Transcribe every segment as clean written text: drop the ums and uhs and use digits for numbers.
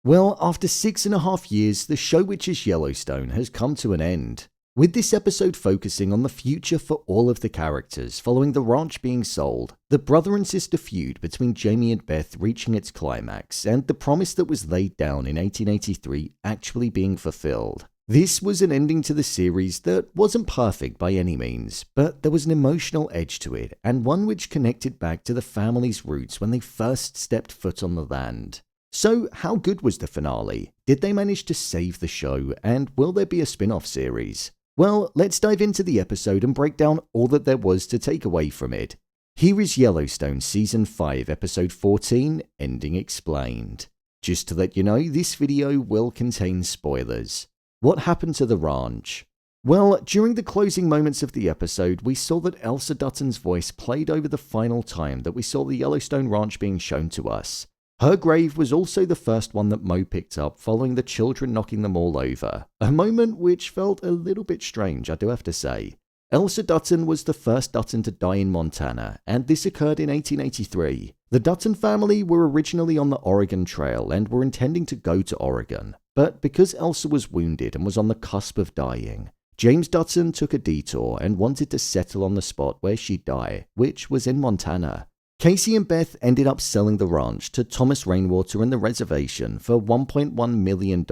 Well, after 6.5 years, the show which is Yellowstone has come to an end, with this episode focusing on the future for all of the characters following the ranch being sold, the brother and sister feud between Jamie and Beth reaching its climax, and the promise that was laid down in 1883 actually being fulfilled. This was an ending to the series that wasn't perfect by any means, but there was an emotional edge to it, and one which connected back to the family's roots when they first stepped foot on the land. So, how good was the finale? Did they manage to save the show, and will there be a spin-off series? Well, let's dive into the episode and break down all that there was to take away from it. Here is Yellowstone Season 5, Episode 14, Ending Explained. Just to let you know, this video will contain spoilers. What happened to the ranch? Well, during the closing moments of the episode, we saw that Elsa Dutton's voice played over the final time that we saw the Yellowstone ranch being shown to us. Her grave was also the first one that Mo picked up following the children knocking them all over, a moment which felt a little bit strange, I do have to say. Elsa Dutton was the first Dutton to die in Montana, and this occurred in 1883. The Dutton family were originally on the Oregon Trail and were intending to go to Oregon, but because Elsa was wounded and was on the cusp of dying, James Dutton took a detour and wanted to settle on the spot where she'd die, which was in Montana. Kayce and Beth ended up selling the ranch to Thomas Rainwater and the reservation for $1.1 million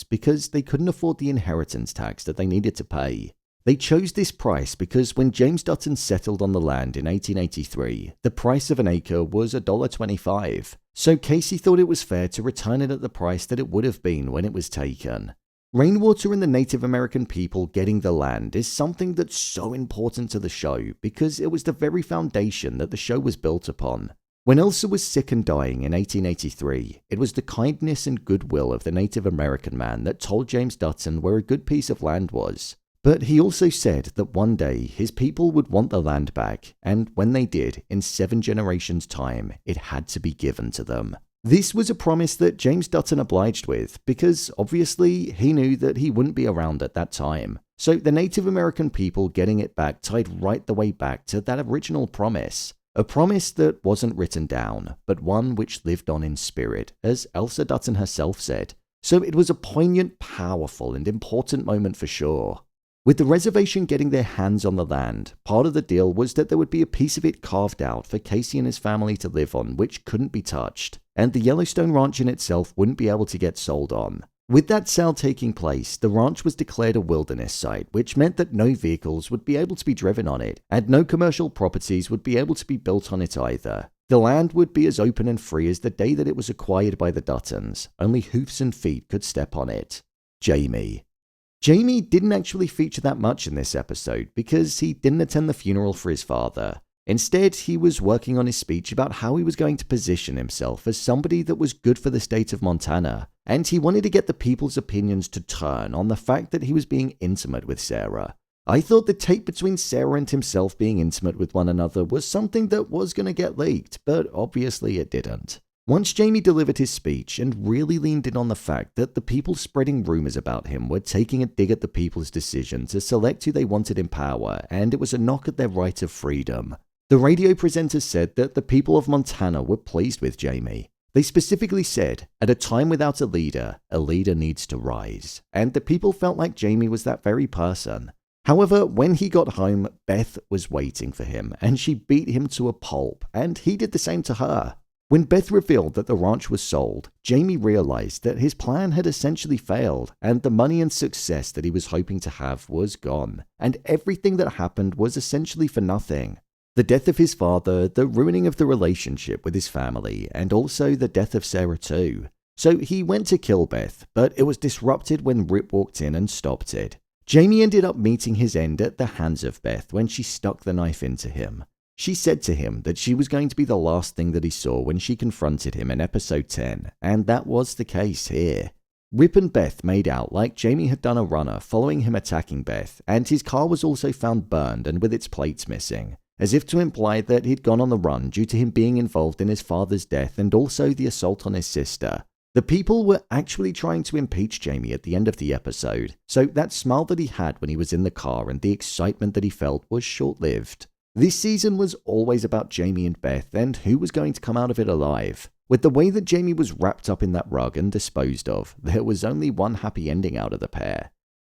because they couldn't afford the inheritance tax that they needed to pay. They chose this price because when James Dutton settled on the land in 1883, the price of an acre was $1.25, so Kayce thought it was fair to return it at the price that it would have been when it was taken. Rainwater and the Native American people getting the land is something that's so important to the show because it was the very foundation that the show was built upon. When Elsa was sick and dying in 1883, it was the kindness and goodwill of the Native American man that told James Dutton where a good piece of land was. But he also said that one day his people would want the land back, and when they did, in 7 generations' time, it had to be given to them. This was a promise that James Dutton obliged with, because obviously he knew that he wouldn't be around at that time. So the Native American people getting it back tied right the way back to that original promise. A promise that wasn't written down, but one which lived on in spirit, as Elsa Dutton herself said. So it was a poignant, powerful, and important moment for sure. With the reservation getting their hands on the land, part of the deal was that there would be a piece of it carved out for Kayce and his family to live on which couldn't be touched, and the Yellowstone ranch in itself wouldn't be able to get sold on. With that sale taking place, the ranch was declared a wilderness site, which meant that no vehicles would be able to be driven on it, and no commercial properties would be able to be built on it either. The land would be as open and free as the day that it was acquired by the Duttons, only hoofs and feet could step on it. Jamie didn't actually feature that much in this episode because he didn't attend the funeral for his father. Instead, he was working on his speech about how he was going to position himself as somebody that was good for the state of Montana, and he wanted to get the people's opinions to turn on the fact that he was being intimate with Sarah. I thought the tape between Sarah and himself being intimate with one another was something that was going to get leaked, but obviously it didn't. Once Jamie delivered his speech and really leaned in on the fact that the people spreading rumors about him were taking a dig at the people's decision to select who they wanted in power, and it was a knock at their right of freedom. The radio presenter said that the people of Montana were pleased with Jamie. They specifically said, at a time without a leader needs to rise, and the people felt like Jamie was that very person. However, when he got home, Beth was waiting for him, and she beat him to a pulp, and he did the same to her. When Beth revealed that the ranch was sold, Jamie realized that his plan had essentially failed, and the money and success that he was hoping to have was gone, and everything that happened was essentially for nothing. The death of his father, the ruining of the relationship with his family, and also the death of Sarah too. So he went to kill Beth, but it was disrupted when Rip walked in and stopped it. Jamie ended up meeting his end at the hands of Beth when she stuck the knife into him. She said to him that she was going to be the last thing that he saw when she confronted him in episode 10, and that was the case here. Rip and Beth made out like Jamie had done a runner following him attacking Beth, and his car was also found burned and with its plates missing, as if to imply that he'd gone on the run due to him being involved in his father's death and also the assault on his sister. The people were actually trying to impeach Jamie at the end of the episode, so that smile that he had when he was in the car and the excitement that he felt was short-lived. This season was always about Jamie and Beth and who was going to come out of it alive. With the way that Jamie was wrapped up in that rug and disposed of, there was only one happy ending out of the pair.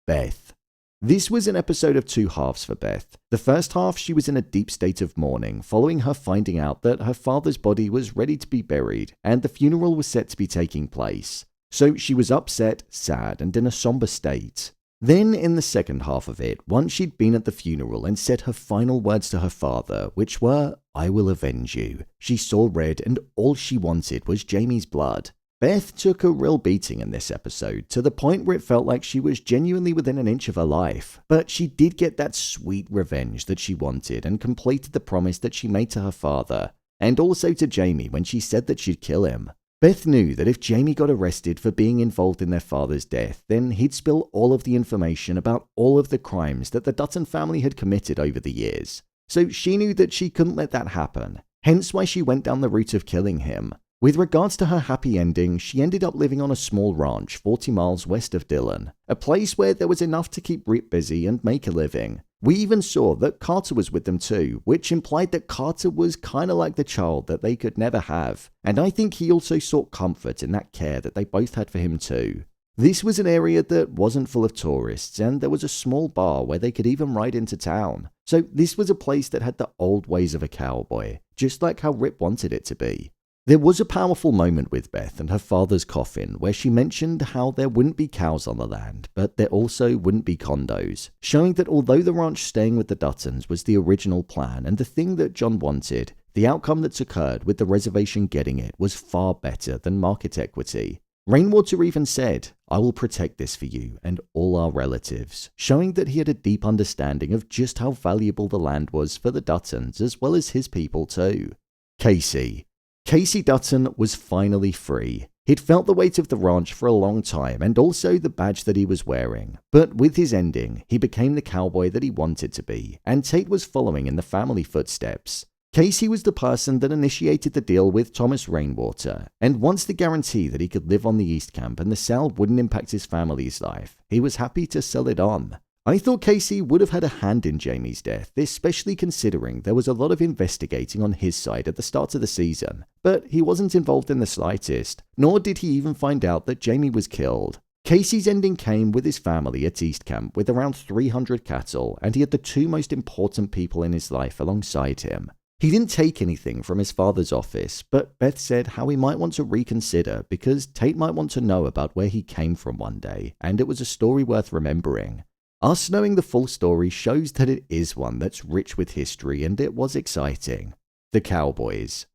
Beth. This was an episode of two halves for Beth. The first half, she was in a deep state of mourning following her finding out that her father's body was ready to be buried and the funeral was set to be taking place. So she was upset, sad, and in a somber state. Then in the second half of it, once she'd been at the funeral and said her final words to her father, which were, "I will avenge you," she saw red and all she wanted was Jamie's blood. Beth took a real beating in this episode, to the point where it felt like she was genuinely within an inch of her life. But she did get that sweet revenge that she wanted and completed the promise that she made to her father, and also to Jamie when she said that she'd kill him. Beth knew that if Jamie got arrested for being involved in their father's death, then he'd spill all of the information about all of the crimes that the Dutton family had committed over the years. So she knew that she couldn't let that happen, hence why she went down the route of killing him. With regards to her happy ending, she ended up living on a small ranch 40 miles west of Dillon, a place where there was enough to keep Rip busy and make a living. We even saw that Carter was with them too, which implied that Carter was kinda like the child that they could never have, and I think he also sought comfort in that care that they both had for him too. This was an area that wasn't full of tourists, and there was a small bar where they could even ride into town. So this was a place that had the old ways of a cowboy, just like how Rip wanted it to be. There was a powerful moment with Beth and her father's coffin where she mentioned how there wouldn't be cows on the land, but there also wouldn't be condos, showing that although the ranch staying with the Duttons was the original plan and the thing that John wanted, the outcome that's occurred with the reservation getting it was far better than market equity. Rainwater even said, "I will protect this for you and all our relatives," showing that he had a deep understanding of just how valuable the land was for the Duttons as well as his people too. Kayce. Kayce Dutton was finally free. He'd felt the weight of the ranch for a long time and also the badge that he was wearing. But with his ending, he became the cowboy that he wanted to be, and Tate was following in the family footsteps. Kayce was the person that initiated the deal with Thomas Rainwater, and once the guarantee that he could live on the East Camp and the sale wouldn't impact his family's life, he was happy to sell it on. I thought Kayce would have had a hand in Jamie's death, especially considering there was a lot of investigating on his side at the start of the season, but he wasn't involved in the slightest, nor did he even find out that Jamie was killed. Kayce's ending came with his family at East Camp with around 300 cattle, and he had the two most important people in his life alongside him. He didn't take anything from his father's office, but Beth said how he might want to reconsider because Tate might want to know about where he came from one day, and it was a story worth remembering. Us knowing the full story shows that it is one that's rich with history, and it was exciting. The Cowboys.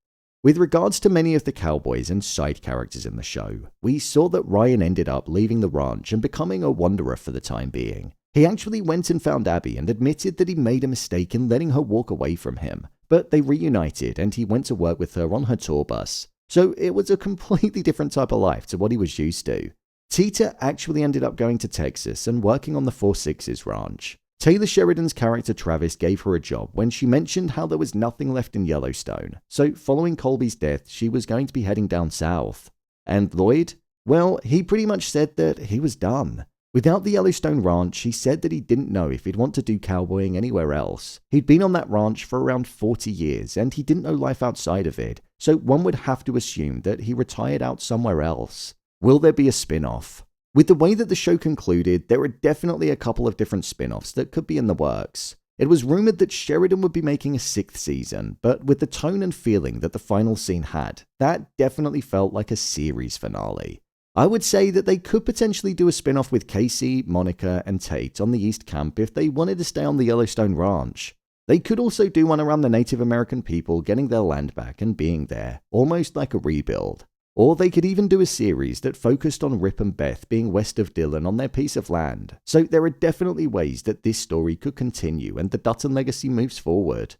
With regards to many of the Cowboys and side characters in the show, we saw that Ryan ended up leaving the ranch and becoming a wanderer for the time being. He actually went and found Abby and admitted that he made a mistake in letting her walk away from him, but they reunited and he went to work with her on her tour bus. So it was a completely different type of life to what he was used to. Tate actually ended up going to Texas and working on the 4-6's ranch. Taylor Sheridan's character Travis gave her a job when she mentioned how there was nothing left in Yellowstone, so following Colby's death, she was going to be heading down south. And Lloyd? Well, he pretty much said that he was done. Without the Yellowstone ranch, he said that he didn't know if he'd want to do cowboying anywhere else. He'd been on that ranch for around 40 years, and he didn't know life outside of it, so one would have to assume that he retired out somewhere else. Will there be a spin-off? With the way that the show concluded, there are definitely a couple of different spin-offs that could be in the works. It was rumored that Sheridan would be making a 6th season, but with the tone and feeling that the final scene had, that definitely felt like a series finale. I would say that they could potentially do a spin-off with Kayce, Monica, and Tate on the East Camp if they wanted to stay on the Yellowstone Ranch. They could also do one around the Native American people getting their land back and being there, almost like a rebuild. Or they could even do a series that focused on Rip and Beth being west of Dillon on their piece of land. So there are definitely ways that this story could continue and the Dutton legacy moves forward.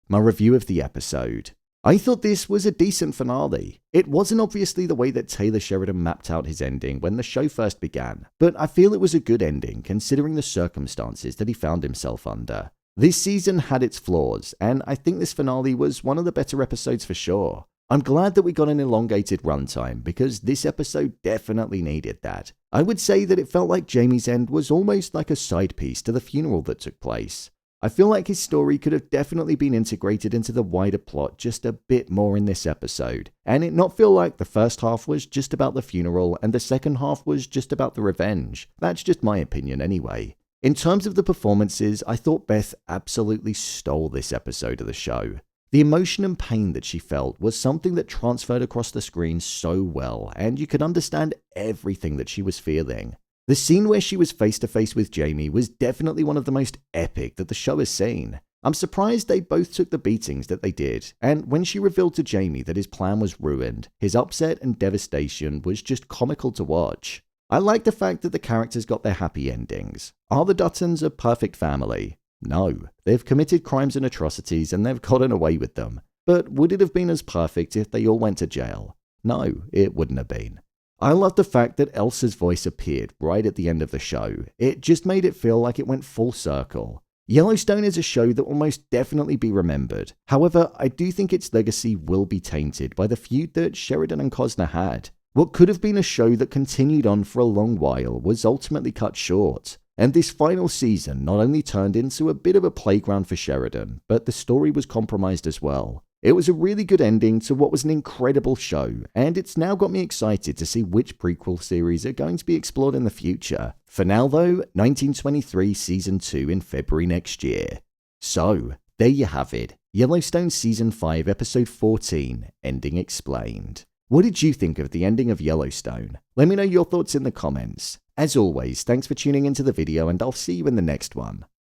My review of the episode. I thought this was a decent finale. It wasn't obviously the way that Taylor Sheridan mapped out his ending when the show first began, but I feel it was a good ending considering the circumstances that he found himself under. This season had its flaws, and I think this finale was one of the better episodes for sure. I'm glad that we got an elongated runtime because this episode definitely needed that. I would say that it felt like Jamie's end was almost like a side piece to the funeral that took place. I feel like his story could have definitely been integrated into the wider plot just a bit more in this episode, and it not feel like the first half was just about the funeral and the second half was just about the revenge. That's just my opinion anyway. In terms of the performances, I thought Beth absolutely stole this episode of the show. The emotion and pain that she felt was something that transferred across the screen so well, and you could understand everything that she was feeling. The scene where she was face to face with Jamie was definitely one of the most epic that the show has seen. I'm surprised they both took the beatings that they did, and when she revealed to Jamie that his plan was ruined, his upset and devastation was just comical to watch. I like the fact that the characters got their happy endings. Are the Duttons a perfect family? No, they've committed crimes and atrocities and they've gotten away with them. But would it have been as perfect if they all went to jail? No, it wouldn't have been. I love the fact that Elsa's voice appeared right at the end of the show. It just made it feel like it went full circle. Yellowstone is a show that will most definitely be remembered. However, I do think its legacy will be tainted by the feud that Sheridan and Cosner had. What could have been a show that continued on for a long while was ultimately cut short. And this final season not only turned into a bit of a playground for Sheridan, but the story was compromised as well. It was a really good ending to what was an incredible show, and it's now got me excited to see which prequel series are going to be explored in the future. For now though, 1923 Season 2 in February next year. So, there you have it, Yellowstone Season 5 Episode 14, Ending Explained. What did you think of the ending of Yellowstone? Let me know your thoughts in the comments. As always, thanks for tuning into the video and I'll see you in the next one.